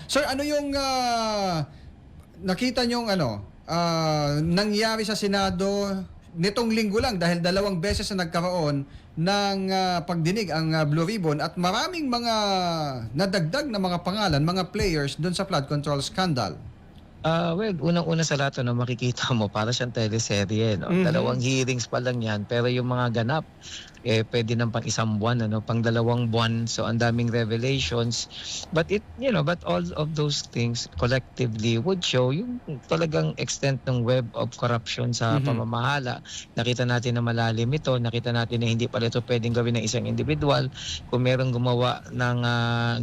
Sir, ano yung nakita nyong nangyari sa Senado nitong linggo lang dahil 2 beses na nagkaroon ng pagdinig ang Blue Ribbon at maraming mga nadagdag na mga pangalan, mga players doon sa flood control scandal? Well, unang-una sa lahat, no, makikita mo para siyang teleserye, no? 2 hearings pa lang yan, pero yung mga ganap, pwede nang pang 1 buwan, pang 2 buwan. So, ang daming revelations. But but all of those things collectively would show yung talagang extent ng web of corruption sa pamamahala. Nakita natin na malalim ito. Nakita natin na hindi pala ito pwedeng gawin ng isang individual. Kung merong gumawa ng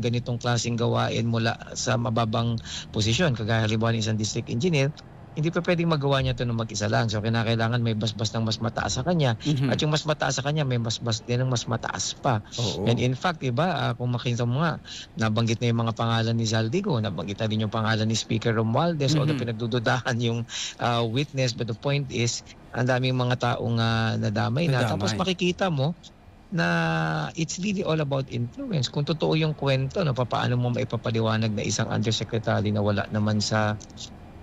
ganitong klaseng gawain mula sa mababang posisyon, kagaya halimbawa ng isang district engineer, hindi pa pwedeng magawa niya ito ng mag-isa lang. So, kinakailangan may basbas ng mas mataas sa kanya. At yung mas mataas sa kanya, may basbas din ng mas mataas pa. And in fact, kung makita mo nga, nabanggit na yung mga pangalan ni Zaldigo, nabanggit na din yung pangalan ni Speaker Romualdez, although pinagdududahan yung witness. But the point is, ang daming mga taong nadamay na. Tapos makikita mo, na it's really all about influence. Kung totoo yung kwento, paano mo maipapaliwanag na isang undersecretary na wala naman sa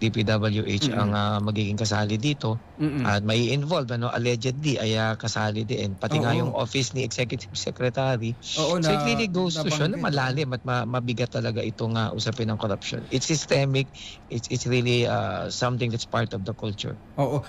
DPWH ang magiging kasali dito at may involve allegedly ay kasali din pati nga yung office ni executive secretary. So it really goes to show na malalim at mabigat talaga itong usapin ng corruption. It's systemic. It's really something that's part of the culture. Oo.